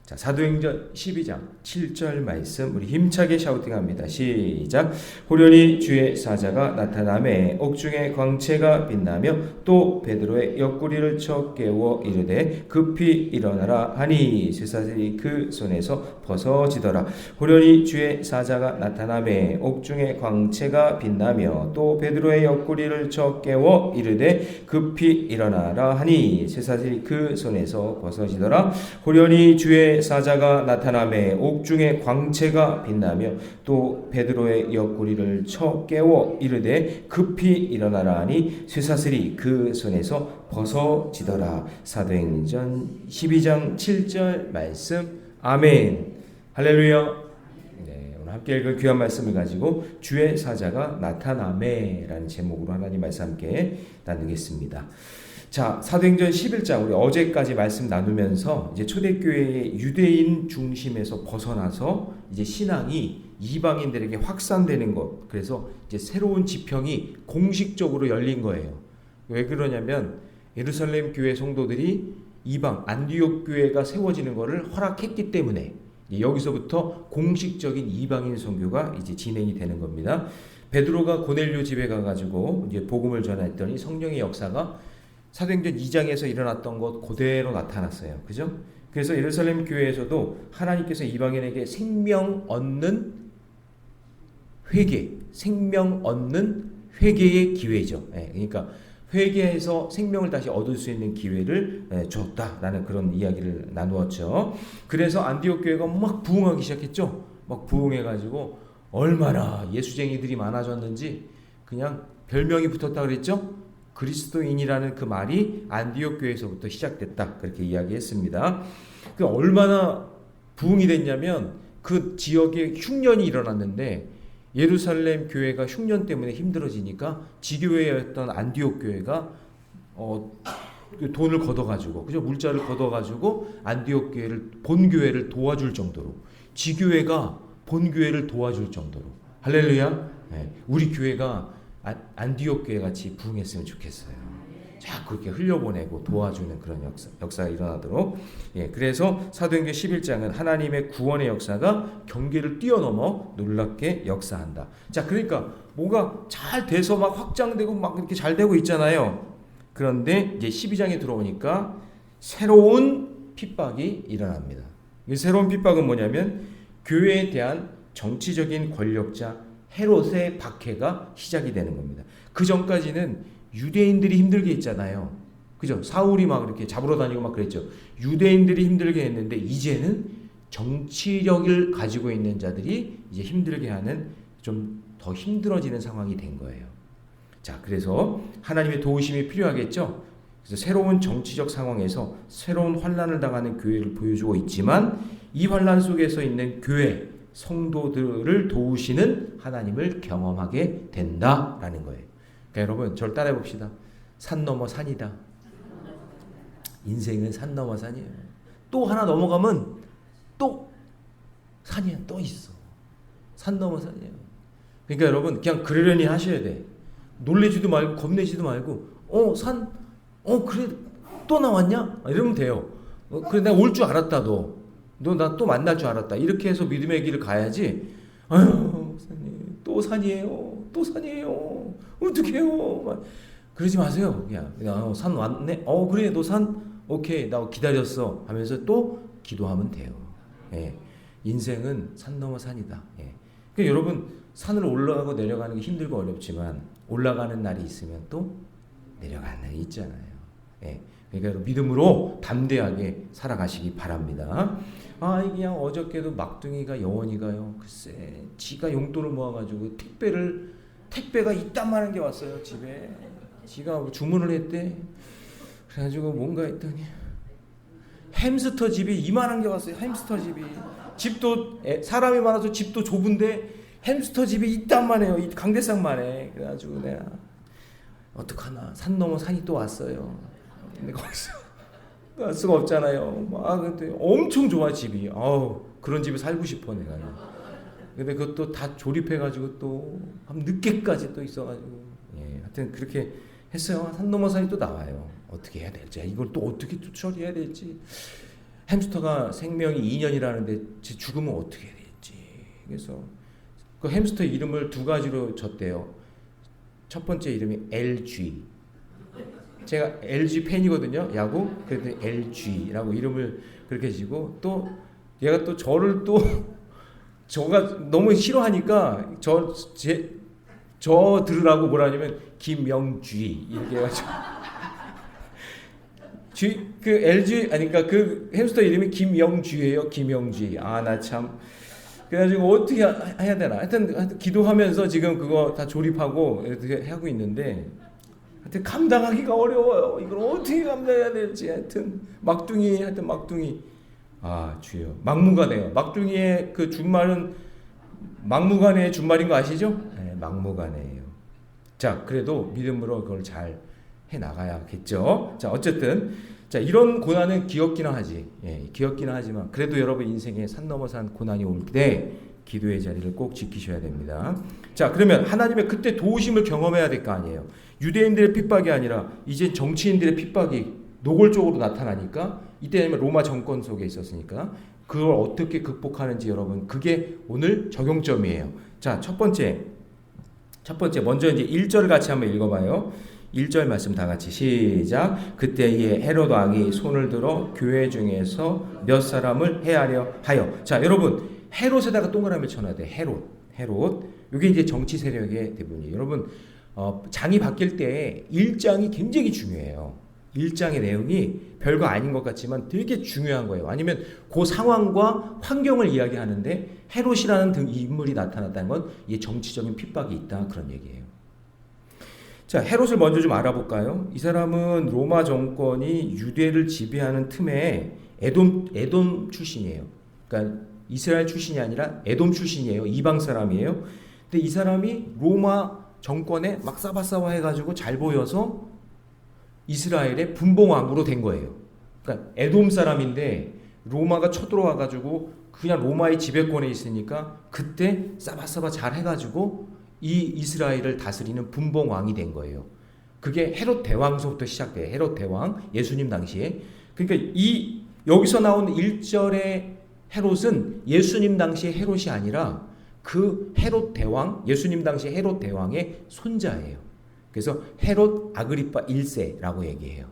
자, 사도행전 12장 7절 말씀 우리 힘차게 샤우팅합니다. 시작. 호련히 주의 사자가 나타나매 옥중에 광채가 빛나며 또 베드로의 옆구리를 쳐 깨워 이르되 급히 일어나라 하니 쇠사슬이 그 손에서 벗어지더라. 호련히 주의 사자가 나타나매 옥중에 광채가 빛나며 또 베드로의 옆구리를 쳐 깨워 이르되 급히 일어나라 하니 쇠사슬이 그 손에서 벗어지더라. 호련히 주의 사자가 나타나매 옥중에 광채가 빛나며 또 베드로의 옆구리를 쳐 깨워 이르되 급히 일어나라 하니 쇠사슬이 그 손에서 벗어지더라. 사도행전 12장 7절 말씀. 아멘. 할렐루야. 네, 오늘 함께 읽을 귀한 말씀을 가지고 주의 사자가 나타나매라는 제목으로 하나님 말씀 함께 나누겠습니다. 자, 사도행전 11장 우리 어제까지 말씀 나누면서 이제 초대교회의 유대인 중심에서 벗어나서 이제 신앙이 이방인들에게 확산되는 것. 그래서 이제 새로운 지평이 공식적으로 열린 거예요. 왜 그러냐면 예루살렘 교회 성도들이 이방 안디옥 교회가 세워지는 것을 허락했기 때문에 여기서부터 공식적인 이방인 선교가 이제 진행이 되는 겁니다. 베드로가 고넬료 집에 가가지고 이제 복음을 전했더니 성령의 역사가 사도행전 2장에서 일어났던 것 그대로 나타났어요. 그죠? 그래서 예루살렘 교회에서도 하나님께서 이방인에게 생명 얻는 회개, 생명 얻는 회개의 기회죠. 그러니까 회개해서 생명을 다시 얻을 수 있는 기회를 줬다라는 그런 이야기를 나누었죠. 그래서 안디옥 교회가 막 부흥하기 시작했죠. 막 부흥해가지고 얼마나 예수쟁이들이 많아졌는지 그냥 별명이 붙었다 그랬죠. 그리스도인이라는 그 말이 안디옥 교회에서부터 시작됐다 그렇게 이야기했습니다. 그 얼마나 부흥이 됐냐면 그 지역에 흉년이 일어났는데 예루살렘 교회가 흉년 때문에 힘들어지니까 지교회였던 안디옥 교회가 돈을 걷어가지고 그죠 물자를 걷어가지고 안디옥 교회를 본 교회를 도와줄 정도로 지교회가 본 교회를 도와줄 정도로 할렐루야. 네, 우리 교회가 안디옥 교회 같이 부흥했으면 좋겠어요. 자꾸 그렇게 흘려보내고 도와주는 그런 역사가 일어나도록. 그래서 사도행전 11장은 하나님의 구원의 역사가 경계를 뛰어넘어 놀랍게 역사한다. 자, 그러니까 뭐가 잘 돼서 막 확장되고 막 이렇게 잘 되고 있잖아요. 그런데 이제 12장에 들어오니까 새로운 핍박이 일어납니다. 이 새로운 핍박은 뭐냐면 교회에 대한 정치적인 권력자 헤롯의 박해가 시작이 되는 겁니다. 그 전까지는 유대인들이 힘들게 했잖아요. 그죠? 사울이 막 이렇게 잡으러 다니고 막 그랬죠. 유대인들이 힘들게 했는데 이제는 정치력을 가지고 있는 자들이 이제 힘들게 하는 좀 더 힘들어지는 상황이 된 거예요. 자, 그래서 하나님의 도우심이 필요하겠죠. 그래서 새로운 정치적 상황에서 새로운 환난을 당하는 교회를 보여주고 있지만 이 환난 속에서 있는 교회 성도들을 도우시는 하나님을 경험하게 된다라는 거예요. 그러니까 여러분 저를 따라해 봅시다. 산 넘어 산이다. 인생은 산 넘어 산이에요. 또 하나 넘어가면 또 산이야. 또 있어. 산 넘어 산이에요. 그러니까 여러분 그냥 그러려니 하셔야 돼. 놀래지도 말고 겁내지도 말고 그래 또 나왔냐? 이러면 돼요. 그래 내가 올 줄 알았다 너 나 또 만날 줄 알았다. 이렇게 해서 믿음의 길을 가야지. 아유, 목사님, 또 산이에요. 또 산이에요. 어떡해요. 그러지 마세요. 그냥 산 왔네. 그래, 너 산? 오케이, 나 기다렸어. 하면서 또 기도하면 돼요. 인생은 산 넘어 산이다. 그러니까 여러분, 산을 올라가고 내려가는 게 힘들고 어렵지만 올라가는 날이 있으면 또 내려가는 날이 있잖아요. 그러니까 믿음으로 담대하게 살아가시기 바랍니다. 그냥 어저께도 막둥이가 영원이가요. 글쎄, 지가 용돈을 모아가지고 택배가 이딴만한 게 왔어요 집에. 지가 주문을 했대. 그래가지고 뭔가 했더니 햄스터 집이 이만한 게 왔어요. 햄스터 집이. 집도 사람이 많아서 집도 좁은데 햄스터 집이 이딴만해요. 이 강대상만해. 그래가지고 내가 어떡하나 산 넘어 산이 또 왔어요. 근데 거기서 갈 수가 없잖아요. 근데 엄청 좋아 집이. 그런 집에 살고 싶어 내가. 근데 그것도 다 조립해가지고 또 밤 늦게까지 또 있어가지고. 하여튼 그렇게 했어요. 산 넘어 산이 또 나와요. 어떻게 해야 될지, 이걸 또 어떻게 처리해야 될지. 햄스터가 생명이 2년이라는데 제 죽으면 어떻게 될지. 그래서 그 햄스터 이름을 두 가지로 졌대요. 첫 번째 이름이 LG. 제가 LG 팬이거든요. 야구. 그래서 LG라고 이름을 그렇게 지고, 또 얘가 또 저를 또 저가 너무 싫어하니까 저 들으라고 뭐라냐면 김영쥐 이렇게 해가지고 그 LG 아니 그러니까 그 햄스터 이름이 김영쥐예요. 김영쥐. 아 나 참 그래가지고 어떻게 해야 되나. 하여튼 기도하면서 지금 그거 다 조립하고 이렇게 하고 있는데, 하여튼 감당하기가 어려워요. 이걸 어떻게 감당해야 될지. 하여튼 막둥이. 아 주여, 막무가내요. 막둥이의 그 준말은 막무가내의 준말인 거 아시죠? 네, 막무가내예요. 자, 그래도 믿음으로 그걸 잘 해 나가야겠죠. 자, 어쨌든 자 이런 고난은 귀엽기는 하지. 예, 귀엽기는 하지만 그래도 여러분 인생에 산 넘어 산 고난이 올 때 기도의 자리를 꼭 지키셔야 됩니다. 자, 그러면 하나님의 그때 도우심을 경험해야 될 거 아니에요. 유대인들의 핍박이 아니라 이제 정치인들의 핍박이 노골적으로 나타나니까, 이때는 로마 정권 속에 있었으니까 그걸 어떻게 극복하는지 여러분, 그게 오늘 적용점이에요. 자, 첫 번째 먼저 이제 1절 같이 한번 읽어봐요. 1절 말씀 다 같이 시작. 그때에 헤롯 왕이 손을 들어 교회 중에서 몇 사람을 해하려 하여. 자, 여러분 헤롯에다가 동그라미를 쳐놔야 돼. 헤롯. 이게 이제 정치 세력의 대부분이에요. 여러분 장이 바뀔 때 일장이 굉장히 중요해요. 일장의 내용이 별거 아닌 것 같지만 되게 중요한 거예요. 아니면 그 상황과 환경을 이야기하는데 헤롯이라는 인물이 나타났다는 건 이게 정치적인 핍박이 있다, 그런 얘기예요. 자, 헤롯을 먼저 좀 알아볼까요? 이 사람은 로마 정권이 유대를 지배하는 틈에 에돔 출신이에요. 그러니까 이스라엘 출신이 아니라 에돔 출신이에요. 이방 사람이에요. 근데 이 사람이 로마 정권에 막 싸바싸바 해가지고 잘 보여서 이스라엘의 분봉왕으로 된 거예요. 그러니까 에돔 사람인데 로마가 쳐들어와가지고 그냥 로마의 지배권에 있으니까 그때 싸바싸바 잘 해가지고 이 이스라엘을 다스리는 분봉왕이 된 거예요. 그게 헤롯 대왕서부터 시작돼요. 헤롯 대왕, 예수님 당시에. 그러니까 여기서 나온 1절의 헤롯은 예수님 당시의 헤롯이 아니라 그 헤롯 대왕, 예수님 당시 헤롯 대왕의 손자예요. 그래서 헤롯 아그리파 1세라고 얘기해요.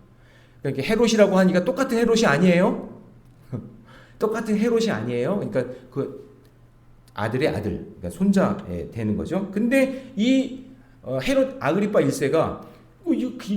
그러니까 헤롯이라고 하니까 똑같은 헤롯이 아니에요. 똑같은 헤롯이 아니에요. 그러니까 그 아들의 아들, 그러니까 손자 되는 거죠. 근데 이 헤롯 아그리파 1세가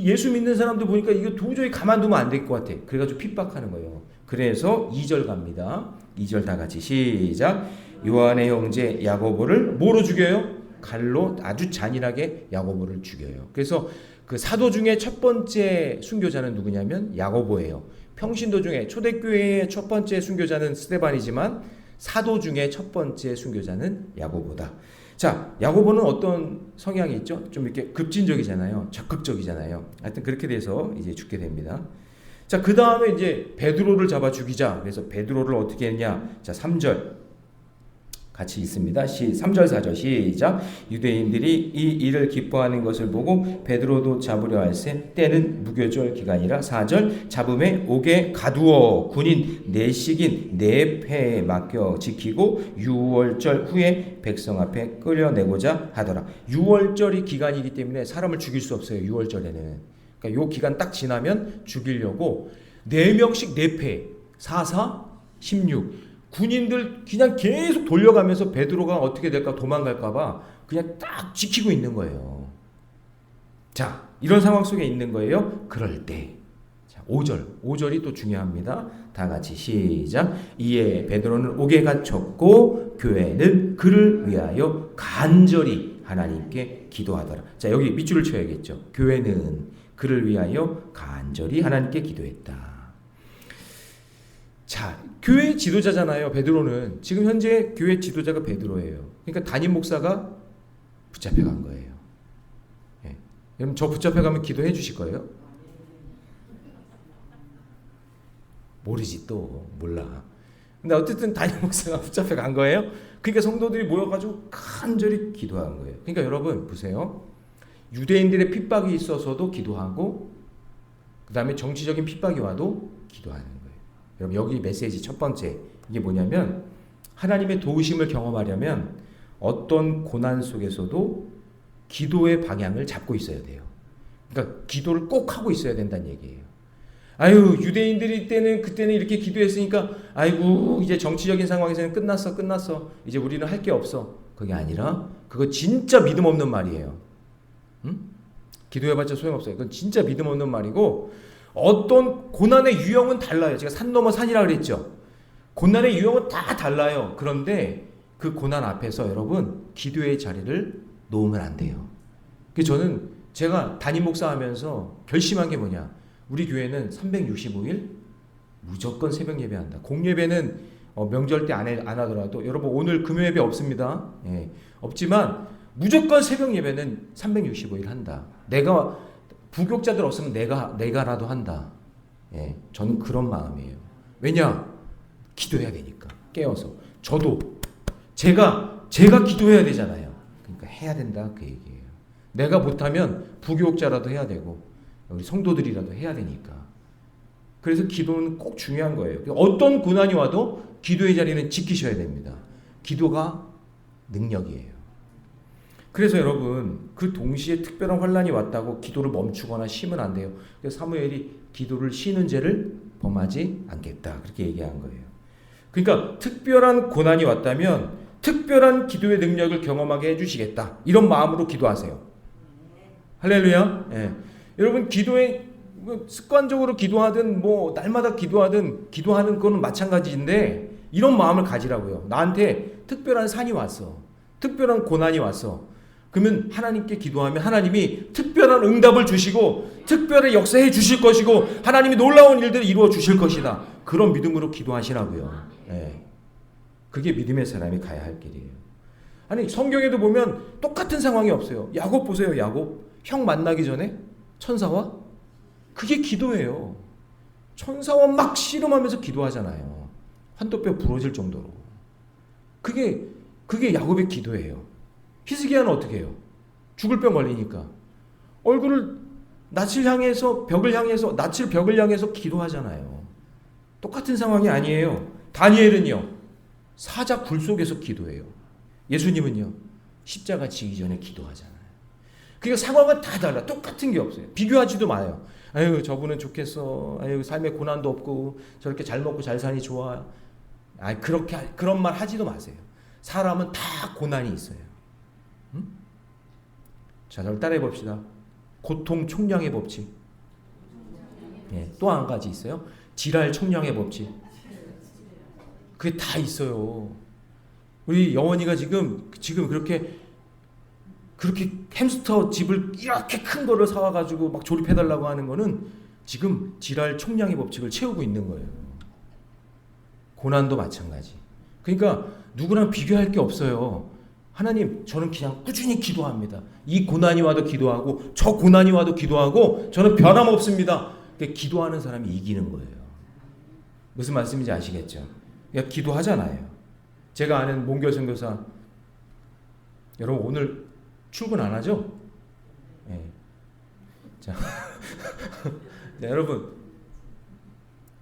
예수 믿는 사람들 보니까 이거 도저히 가만두면 안 될 것 같아. 그래가지고 핍박하는 거예요. 그래서 2절 갑니다. 2절 다 같이 시작. 요한의 형제 야고보를 뭐로 죽여요? 칼로 아주 잔인하게 야고보를 죽여요. 그래서 그 사도 중에 첫 번째 순교자는 누구냐면 야고보예요. 평신도 중에 초대교회의 첫 번째 순교자는 스데반이지만 사도 중에 첫 번째 순교자는 야고보다. 자, 야고보는 어떤 성향이 있죠? 좀 이렇게 급진적이잖아요. 적극적이잖아요. 하여튼 그렇게 돼서 이제 죽게 됩니다. 자, 그 다음에 이제 베드로를 잡아 죽이자. 그래서 베드로를 어떻게 했냐? 자, 3절. 같이 있습니다. 3절 4절 시작. 유대인들이 이 일을 기뻐하는 것을 보고 베드로도 잡으려 할세 때는 무교절 기간이라. 4절 잡음에 옥에 가두어 군인 내식인 내패에 맡겨 지키고 6월절 후에 백성 앞에 끌려내고자 하더라. 6월절이 기간이기 때문에 사람을 죽일 수 없어요. 6월절에는. 그러니까 요 기간 딱 지나면 죽이려고 4명씩 내패 4, 16 군인들 그냥 계속 돌려가면서 베드로가 어떻게 될까 도망갈까봐 그냥 딱 지키고 있는 거예요. 자, 이런 상황 속에 있는 거예요. 그럴 때. 자, 5절이 또 중요합니다. 다 같이 시작. 이에 베드로는 옥에 갇혔고 교회는 그를 위하여 간절히 하나님께 기도하더라. 자, 여기 밑줄을 쳐야겠죠. 교회는 그를 위하여 간절히 하나님께 기도했다. 자, 교회 지도자잖아요. 베드로는 지금 현재 교회 지도자가 베드로예요. 그러니까 담임 목사가 붙잡혀간 거예요. 예. 여러분 저 붙잡혀가면 기도해 주실 거예요? 모르지 또 몰라. 근데 어쨌든 담임 목사가 붙잡혀간 거예요. 그러니까 성도들이 모여가지고 간절히 기도한 거예요. 그러니까 여러분 보세요. 유대인들의 핍박이 있어서도 기도하고 그 다음에 정치적인 핍박이 와도 기도하는 거예요. 여러분 여기 메시지 첫 번째 이게 뭐냐면 하나님의 도우심을 경험하려면 어떤 고난 속에서도 기도의 방향을 잡고 있어야 돼요. 그러니까 기도를 꼭 하고 있어야 된다는 얘기예요. 아유 유대인들이 그때는 이렇게 기도했으니까 아이고 이제 정치적인 상황에서는 끝났어 이제 우리는 할 게 없어. 그게 아니라 그거 진짜 믿음 없는 말이에요. 응? 기도해봤자 소용없어요. 그건 진짜 믿음 없는 말이고 어떤 고난의 유형은 달라요. 제가 산 넘어 산이라 그랬죠. 고난의 유형은 다 달라요. 그런데 그 고난 앞에서 여러분 기도의 자리를 놓으면 안 돼요. 그래서 저는 제가 담임 목사하면서 결심한 게 뭐냐. 우리 교회는 365일 무조건 새벽 예배한다. 공예배는 명절 때 안 하더라도 여러분 오늘 금요예배 없습니다. 예, 없지만 무조건 새벽 예배는 365일 한다. 내가 부교육자들 없으면 내가라도 한다. 예, 저는 그런 마음이에요. 왜냐? 기도해야 되니까 깨어서 저도 제가 기도해야 되잖아요. 그러니까 해야 된다 그 얘기예요. 내가 못하면 부교육자라도 해야 되고 우리 성도들이라도 해야 되니까. 그래서 기도는 꼭 중요한 거예요. 어떤 고난이 와도 기도의 자리는 지키셔야 됩니다. 기도가 능력이에요. 그래서 여러분 그 동시에 특별한 환난이 왔다고 기도를 멈추거나 쉬면 안 돼요. 그래서 사무엘이 기도를 쉬는 죄를 범하지 않겠다 그렇게 얘기한 거예요. 그러니까 특별한 고난이 왔다면 특별한 기도의 능력을 경험하게 해주시겠다 이런 마음으로 기도하세요. 할렐루야. 예. 여러분 기도에 습관적으로 기도하든 뭐 날마다 기도하는 거는 마찬가지인데 이런 마음을 가지라고요. 나한테 특별한 산이 왔어. 특별한 고난이 왔어. 그러면 하나님께 기도하면 하나님이 특별한 응답을 주시고 특별히 역사해 주실 것이고 하나님이 놀라운 일들을 이루어 주실 것이다. 그런 믿음으로 기도하시라고요. 네. 그게 믿음의 사람이 가야 할 길이에요. 아니 성경에도 보면 똑같은 상황이 없어요. 야곱 보세요. 야곱 형 만나기 전에 천사와 그게 기도예요. 천사와 막 씨름하면서 기도하잖아요. 환도뼈 부러질 정도로. 그게 야곱의 기도예요. 히스기야는 어떻게 해요? 죽을 병 걸리니까 얼굴을 벽을 향해서 기도하잖아요. 똑같은 상황이 아니에요. 다니엘은요. 사자 굴 속에서 기도해요. 예수님은요. 십자가 지기 전에 기도하잖아요. 그러니까 상황은 다 달라. 똑같은 게 없어요. 비교하지도 마요. 아유 저분은 좋겠어. 아유 삶에 고난도 없고 저렇게 잘 먹고 잘 사니 좋아. 그런 말 하지도 마세요. 사람은 다 고난이 있어요. 응? 자, 저를 따라해 봅시다. 고통 총량의 법칙. 예, 또 한 가지 있어요. 지랄 총량의 법칙. 그게 다 있어요. 우리 영원이가 지금 그렇게 햄스터 집을 이렇게 큰 거를 사와가지고 막 조립해달라고 하는 거는 지금 지랄 총량의 법칙을 채우고 있는 거예요. 고난도 마찬가지. 그러니까 누구랑 비교할 게 없어요. 하나님, 저는 그냥 꾸준히 기도합니다. 이 고난이 와도 기도하고 저 고난이 와도 기도하고 저는 변함없습니다. 기도하는 사람이 이기는 거예요. 무슨 말씀인지 아시겠죠? 그러니까 기도하잖아요. 제가 아는 몽결 선교사 여러분 오늘 출근 안 하죠? 네. 자, 자, 여러분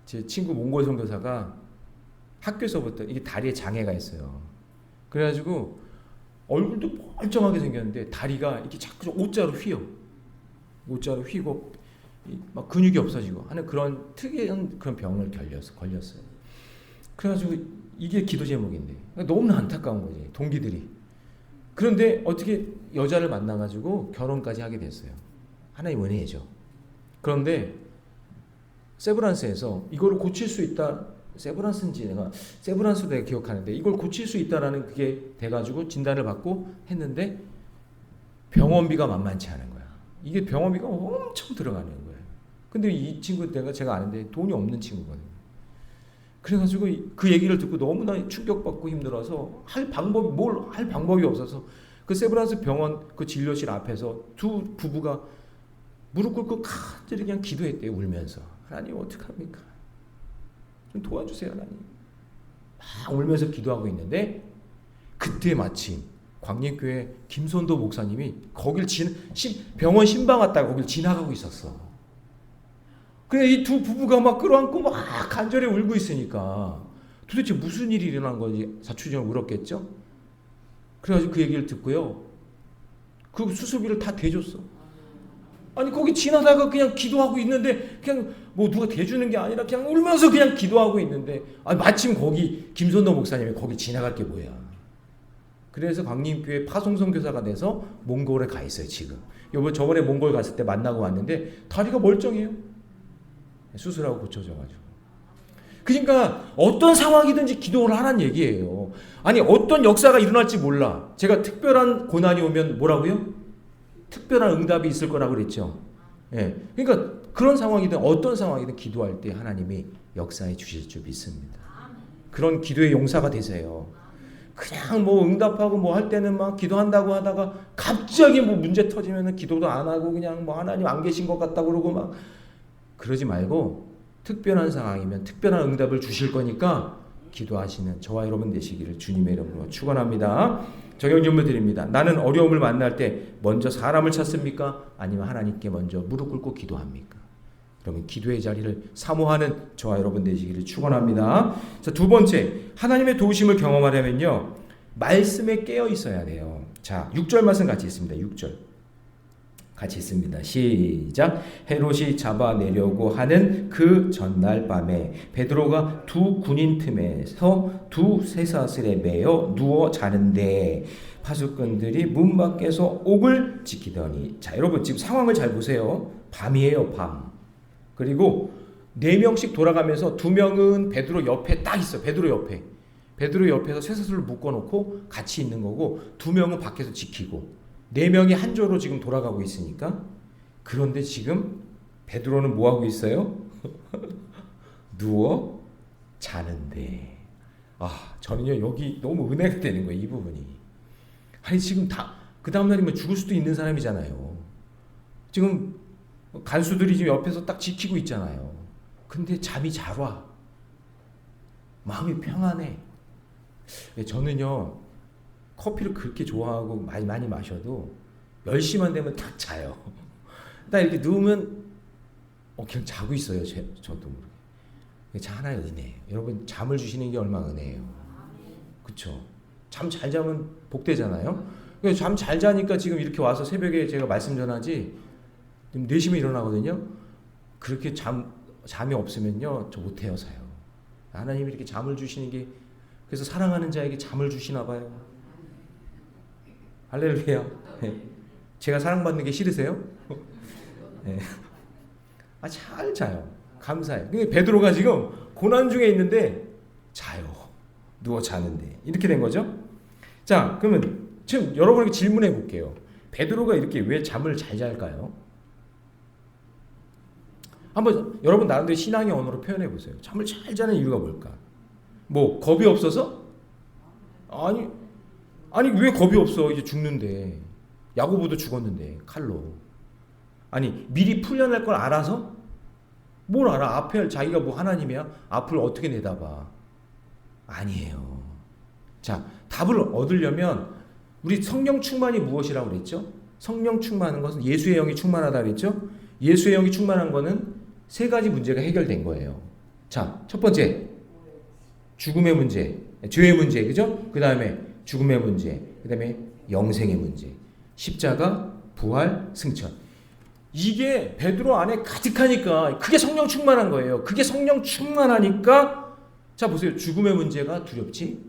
제 친구 몽골 선교사가 학교에서부터 이게 다리에 장애가 있어요. 그래가지고 얼굴도 멀쩡하게 생겼는데 다리가 이렇게 자꾸 옷자로 휘어. 옷자로 휘고 막 근육이 없어지고 하는 그런 특이한 그런 병을 걸렸어요. 그래가지고 이게 기도 제목인데 너무 안타까운 거지 동기들이. 그런데 어떻게 여자를 만나가지고 결혼까지 하게 됐어요. 하나님 은혜죠. 그런데 세브란스에서 이거를 고칠 수 있다. 세브란스도 내가 기억하는데 이걸 고칠 수 있다라는 그게 돼가지고 진단을 받고 했는데 병원비가 만만치 않은 거야. 이게 병원비가 엄청 들어가는 거예요. 근데 이 친구 제가 아는데 돈이 없는 친구거든요. 그래가지고 그 얘기를 듣고 너무나 충격받고 힘들어서 할 방법이 없어서 그 세브란스 병원 그 진료실 앞에서 두 부부가 무릎 꿇고 간절히 그냥 기도했대요. 울면서. 하나님 어떡합니까? 좀 도와주세요 하나님. 막 울면서 기도하고 있는데 그때 마침 광림교회 김선도 목사님이 거길 병원 신방 왔다가 거길 지나가고 있었어. 그래 이 두 부부가 막 끌어안고 막 간절히 울고 있으니까 도대체 무슨 일이 일어난 건지 사촌형을 물었겠죠. 그래가지고 그 얘기를 듣고요. 그 수술비를 다 대줬어. 아니 거기 지나다가 그냥 기도하고 있는데 그냥 뭐 누가 대주는 게 아니라 그냥 울면서 그냥 기도하고 있는데 마침 거기 김선도 목사님이 거기 지나갈 게 뭐야. 그래서 광림교회 파송선교사가 돼서 몽골에 가 있어요 지금. 저번에 몽골 갔을 때 만나고 왔는데 다리가 멀쩡해요. 수술하고 고쳐져가지고. 그러니까 어떤 상황이든지 기도를 하라는 얘기예요. 아니 어떤 역사가 일어날지 몰라. 제가 특별한 고난이 오면 뭐라고요? 특별한 응답이 있을 거라고 그랬죠. 예. 그러니까 그런 상황이든 어떤 상황이든 기도할 때 하나님이 역사해 주실 줄 믿습니다. 그런 기도의 용사가 되세요. 그냥 뭐 응답하고 뭐 할 때는 막 기도한다고 하다가 갑자기 뭐 문제 터지면은 기도도 안 하고 그냥 뭐 하나님 안 계신 것 같다고 그러고 막 그러지 말고 특별한 상황이면 특별한 응답을 주실 거니까 기도하시는 저와 여러분 되시기를 주님의 이름으로 축원합니다. 적용 질문 드립니다. 나는 어려움을 만날 때 먼저 사람을 찾습니까? 아니면 하나님께 먼저 무릎 꿇고 기도합니까? 그러면 기도의 자리를 사모하는 저와 여러분 되시기를 축원합니다. 자, 두 번째, 하나님의 도우심을 경험하려면요, 말씀에 깨어 있어야 돼요. 자, 6절 말씀 같이 있습니다. 6절 같이 있습니다. 시작. 헤롯이 잡아내려고 하는 그 전날 밤에 베드로가 두 군인 틈에서 두 쇠사슬에 매여 누워 자는데 파수꾼들이 문 밖에서 옥을 지키더니. 자, 여러분 지금 상황을 잘 보세요. 밤이에요, 밤. 그리고 4명씩 돌아가면서 2명은 베드로 옆에 딱 있어. 베드로 옆에서 쇠사슬을 묶어놓고 같이 있는 거고 2명은 밖에서 지키고 4명이 한 조로 지금 돌아가고 있으니까. 그런데 지금 베드로는 뭐 하고 있어요? 누워 자는데. 저는요 여기 너무 은혜가 되는 거예요, 이 부분이. 아니 지금 다 그 다음 날이면 죽을 수도 있는 사람이잖아요. 지금 간수들이 지금 옆에서 딱 지키고 있잖아요. 근데 잠이 잘 와. 마음이 평안해. 저는요 커피를 그렇게 좋아하고 많이 마셔도 10시만 되면 딱 자요. 딱 이렇게 누우면 그냥 자고 있어요. 저도 모르게. 자, 하나의 은혜예요. 여러분 잠을 주시는 게 얼마나 은혜예요. 그렇죠? 잠 잘 자면 복되잖아요. 잠 잘 자니까 지금 이렇게 와서 새벽에 제가 말씀 전하지 4시면 일어나거든요. 그렇게 잠이 없으면요 저 못해요. 사요. 하나님이 이렇게 잠을 주시는 게, 그래서 사랑하는 자에게 잠을 주시나 봐요. 할렐루야. 제가 사랑받는 게 싫으세요? 네. 잘 자요. 감사해요. 근데 베드로가 지금 고난 중에 있는데 자요. 누워 자는데. 이렇게 된 거죠. 자, 그러면 지금 여러분에게 질문해 볼게요. 베드로가 이렇게 왜 잠을 잘 잘까요? 한번 여러분 나름대로 신앙의 언어로 표현해 보세요. 잠을 잘 자는 이유가 뭘까? 뭐 겁이 없어서? 아니 왜 겁이 없어? 이제 죽는데. 야고보도 죽었는데 칼로. 아니 미리 풀려날 걸 알아서? 뭘 알아? 앞에 자기가 뭐 하나님이야? 앞을 어떻게 내다봐? 아니에요. 자, 답을 얻으려면 우리 성령 충만이 무엇이라고 그랬죠? 성령 충만한 것은 예수의 영이 충만하다 그랬죠? 예수의 영이 충만한 거는 3가지 문제가 해결된 거예요. 자, 첫 번째 죽음의 문제, 죄의 문제, 그죠? 그 다음에 죽음의 문제, 그 다음에 영생의 문제, 십자가, 부활, 승천. 이게 베드로 안에 가득하니까 그게 성령 충만한 거예요. 그게 성령 충만하니까 자 보세요. 죽음의 문제가 두렵지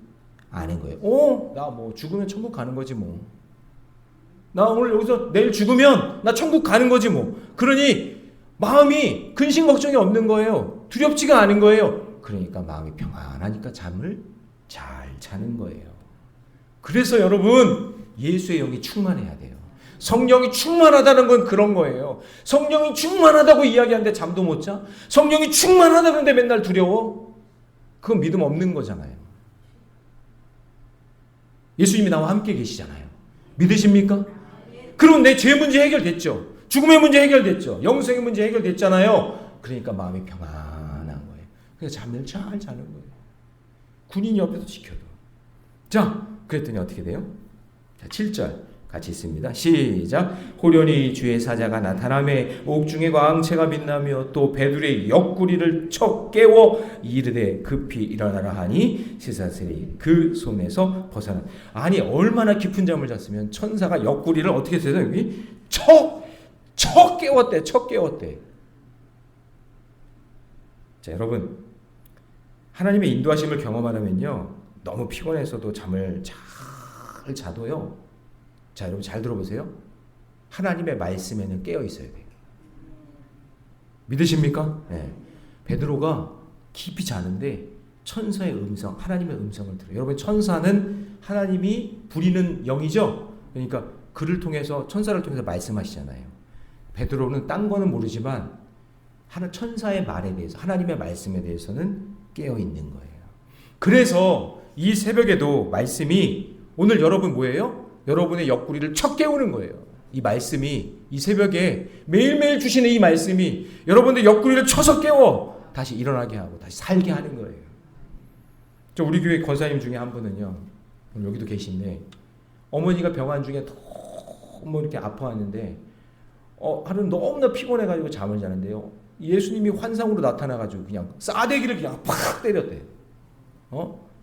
않은 거예요. 나 뭐 죽으면 천국 가는 거지 뭐. 나 오늘 여기서 내일 죽으면 나 천국 가는 거지 뭐. 그러니 마음이 근심 걱정이 없는 거예요. 두렵지가 않은 거예요. 그러니까 마음이 평안하니까 잠을 잘 자는 거예요. 그래서 여러분 예수의 영이 충만해야 돼요. 성령이 충만하다는 건 그런 거예요. 성령이 충만하다고 이야기하는데 잠도 못 자? 성령이 충만하다는데 맨날 두려워? 그건 믿음 없는 거잖아요. 예수님이 나와 함께 계시잖아요. 믿으십니까? 그럼 내 죄 문제 해결됐죠. 죽음의 문제 해결됐죠. 영생의 문제 해결됐잖아요. 그러니까 마음이 평안한 거예요. 그래서 잠을 잘 자는 거예요. 군인이 옆에서 지켜도. 자, 그랬더니 어떻게 돼요? 자, 7절 같이 있습니다. 시작. 호련히 주의 사자가 나타나매 옥중의 광채가 빛나며 또 배둘의 옆구리를 쳐 깨워 이르되 급히 일어나라 하니 쇠사슬이 그 손에서 벗어나. 아니 얼마나 깊은 잠을 잤으면 천사가 옆구리를 어떻게 해서 여기 쳐 깨웠대. 자, 여러분 하나님의 인도하심을 경험하려면요 너무 피곤해서도 잠을 잘 자도요. 자, 여러분 잘 들어보세요. 하나님의 말씀에는 깨어 있어야 돼요. 믿으십니까? 네. 베드로가 깊이 자는데 천사의 음성, 하나님의 음성을 들어요. 여러분 천사는 하나님이 부리는 영이죠. 그러니까 그를 통해서 천사를 통해서 말씀하시잖아요. 베드로는 딴 거는 모르지만 천사의 말에 대해서 하나님의 말씀에 대해서는 깨어 있는 거예요. 그래서 이 새벽에도 말씀이 오늘 여러분 뭐예요? 여러분의 옆구리를 쳐 깨우는 거예요. 이 말씀이 이 새벽에 매일매일 주시는 이 말씀이 여러분의 옆구리를 쳐서 깨워 다시 일어나게 하고 다시 살게 하는 거예요. 우리 교회 권사님 중에 한 분은요. 오늘 여기도 계신데 어머니가 병환 중에 너무 이렇게 아파하는데 하루는 너무나 피곤해가지고 잠을 자는데요. 예수님이 환상으로 나타나가지고 그냥 싸대기를 그냥 팍 때렸대.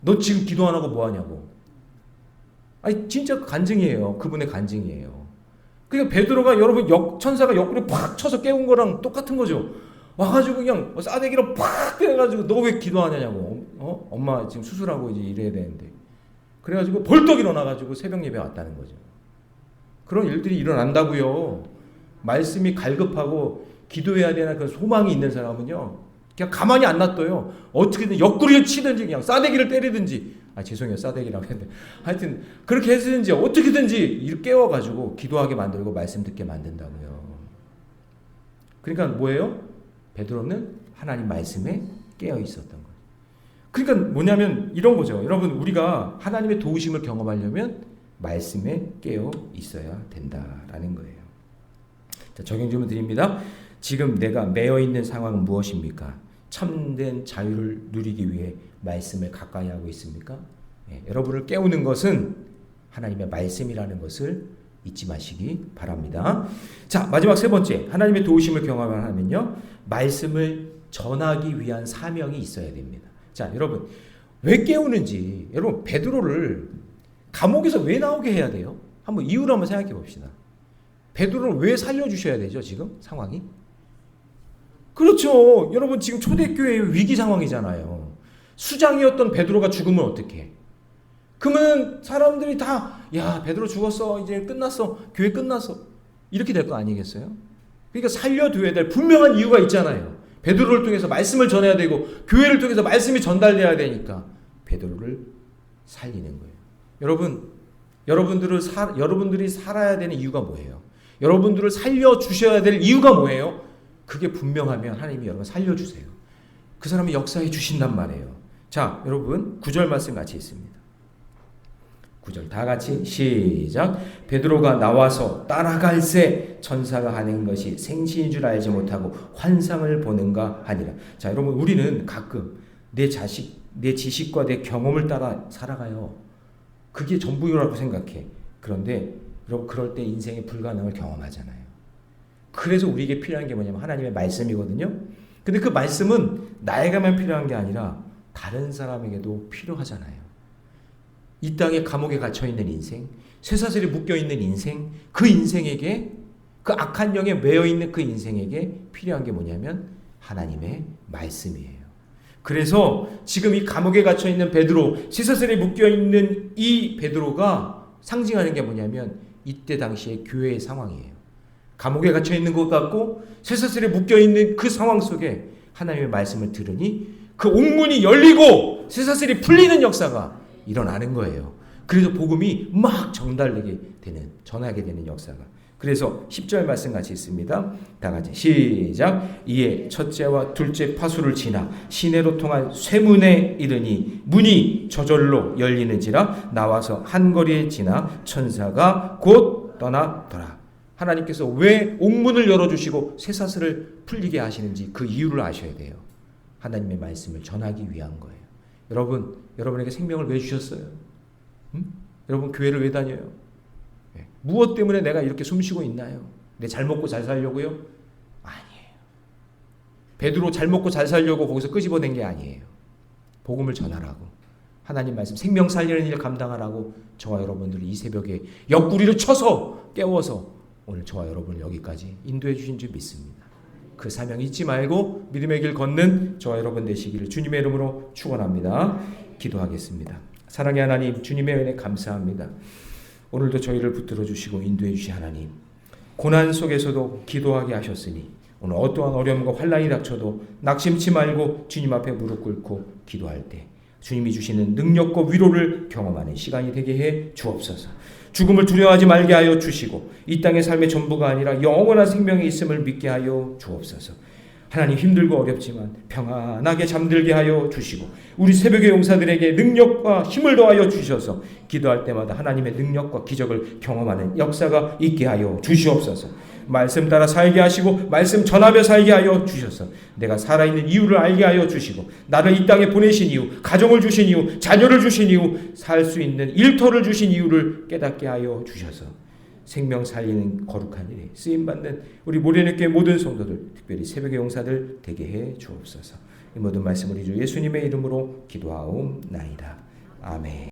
너 지금 기도 안 하고 뭐 하냐고. 아니 진짜 간증이에요. 그분의 간증이에요. 그러니까 베드로가 여러분 천사가 옆구리 팍 쳐서 깨운 거랑 똑같은 거죠. 와가지고 그냥 싸대기로 팍 때려가지고 너 왜 기도하냐고. 엄마 지금 수술하고 이제 이래야 되는데. 그래가지고 벌떡 일어나가지고 새벽 예배 왔다는 거죠. 그런 일들이 일어난다고요. 말씀이 갈급하고 기도해야 되는 그 소망이 있는 사람은요. 그냥 가만히 안 놔둬요. 어떻게든 옆구리를 치든지 그냥 싸대기를 때리든지. 죄송해요. 싸대기라고 했는데. 하여튼 그렇게 했든지 어떻게든지 이렇게 깨워가지고 기도하게 만들고 말씀 듣게 만든다고요. 그러니까 뭐예요? 베드로는 하나님 말씀에 깨어 있었던 거예요. 그러니까 뭐냐면 이런 거죠. 여러분 우리가 하나님의 도우심을 경험하려면 말씀에 깨어 있어야 된다라는 거예요. 자, 적용 질문 드립니다. 지금 내가 매여 있는 상황은 무엇입니까? 참된 자유를 누리기 위해 말씀을 가까이 하고 있습니까? 여러분을 깨우는 것은 하나님의 말씀이라는 것을 잊지 마시기 바랍니다. 자, 마지막 세 번째, 하나님의 도우심을 경험하면요, 말씀을 전하기 위한 사명이 있어야 됩니다. 자, 여러분 왜 깨우는지, 여러분 베드로를 감옥에서 왜 나오게 해야 돼요? 한번 이유를 한번 생각해 봅시다. 베드로를 왜 살려주셔야 되죠? 지금 상황이? 그렇죠. 여러분 지금 초대교회의 위기 상황이잖아요. 수장이었던 베드로가 죽으면 어떡해? 그러면 사람들이 다 야 베드로 죽었어. 이제 끝났어. 교회 끝났어. 이렇게 될 거 아니겠어요? 그러니까 살려둬야 될 분명한 이유가 있잖아요. 베드로를 통해서 말씀을 전해야 되고 교회를 통해서 말씀이 전달돼야 되니까 베드로를 살리는 거예요. 여러분들이 살아야 되는 이유가 뭐예요? 여러분들을 살려주셔야 될 이유가 뭐예요? 그게 분명하면 하나님이 여러분 살려주세요. 그 사람이 역사해 주신단 말이에요. 자, 여러분 9절 말씀 같이 있습니다. 9절 다 같이 시작. 베드로가 나와서 따라갈새 천사가 하는 것이 생시인 줄 알지 못하고 환상을 보는가 하니라. 자, 여러분 우리는 가끔 내 지식과 내 경험을 따라 살아가요. 그게 전부라고 생각해. 그런데 여러분 그럴 때 인생의 불가능을 경험하잖아요. 그래서 우리에게 필요한 게 뭐냐면 하나님의 말씀이거든요. 근데 그 말씀은 나에게만 필요한 게 아니라 다른 사람에게도 필요하잖아요. 이 땅에 감옥에 갇혀있는 인생, 쇠사슬에 묶여있는 인생, 그 인생에게, 그 악한 영에 매여있는 그 인생에게 필요한 게 뭐냐면 하나님의 말씀이에요. 그래서 지금 이 감옥에 갇혀있는 베드로, 쇠사슬에 묶여있는 이 베드로가 상징하는 게 뭐냐면 이때 당시의 교회의 상황이에요. 감옥에 갇혀있는 것 같고 쇠사슬에 묶여있는 그 상황 속에 하나님의 말씀을 들으니 그 옥문이 열리고 쇠사슬이 풀리는 역사가 일어나는 거예요. 그래서 복음이 막 전하게 되는 역사가. 그래서 10절 말씀 같이 있습니다. 다 같이 시작. 이에 첫째와 둘째 파수를 지나 시내로 통한 쇠문에 이르니 문이 저절로 열리는지라 나와서 한 거리에 지나 천사가 곧 떠나더라. 하나님께서 왜 옥문을 열어주시고 쇠사슬을 풀리게 하시는지 그 이유를 아셔야 돼요. 하나님의 말씀을 전하기 위한 거예요. 여러분에게 생명을 왜 주셨어요? 여러분 교회를 왜 다녀요? 무엇 때문에 내가 이렇게 숨쉬고 있나요? 내 잘 먹고 잘 살려고요? 아니에요. 베드로 잘 먹고 잘 살려고 거기서 끄집어낸 게 아니에요. 복음을 전하라고, 하나님 말씀 생명 살리는 일 감당하라고 저와 여러분들이 이 새벽에 옆구리를 쳐서 깨워서 오늘 저와 여러분을 여기까지 인도해 주신 줄 믿습니다. 그 사명 잊지 말고 믿음의 길 걷는 저와 여러분 되시기를 주님의 이름으로 축원합니다. 기도하겠습니다. 사랑의 하나님, 주님의 은혜 감사합니다. 오늘도 저희를 붙들어 주시고 인도해 주신 하나님, 고난 속에서도 기도하게 하셨으니 오늘 어떠한 어려움과 환난이 닥쳐도 낙심치 말고 주님 앞에 무릎 꿇고 기도할 때 주님이 주시는 능력과 위로를 경험하는 시간이 되게 해 주옵소서. 죽음을 두려워하지 말게 하여 주시고 이 땅의 삶의 전부가 아니라 영원한 생명이 있음을 믿게 하여 주옵소서. 하나님, 힘들고 어렵지만 평안하게 잠들게 하여 주시고 우리 새벽의 용사들에게 능력과 힘을 더하여 주셔서 기도할 때마다 하나님의 능력과 기적을 경험하는 역사가 있게 하여 주시옵소서. 말씀 따라 살게 하시고 말씀 전하며 살게 하여 주셔서 내가 살아있는 이유를 알게 하여 주시고 나를 이 땅에 보내신 이유, 가정을 주신 이유, 자녀를 주신 이유, 살 수 있는 일터를 주신 이유를 깨닫게 하여 주셔서 생명 살리는 거룩한 일에 쓰임받는 우리 모래내교회 모든 성도들, 특별히 새벽의 용사들 되게 해 주옵소서. 이 모든 말씀 우리 주 예수님의 이름으로 기도하옵나이다. 아멘.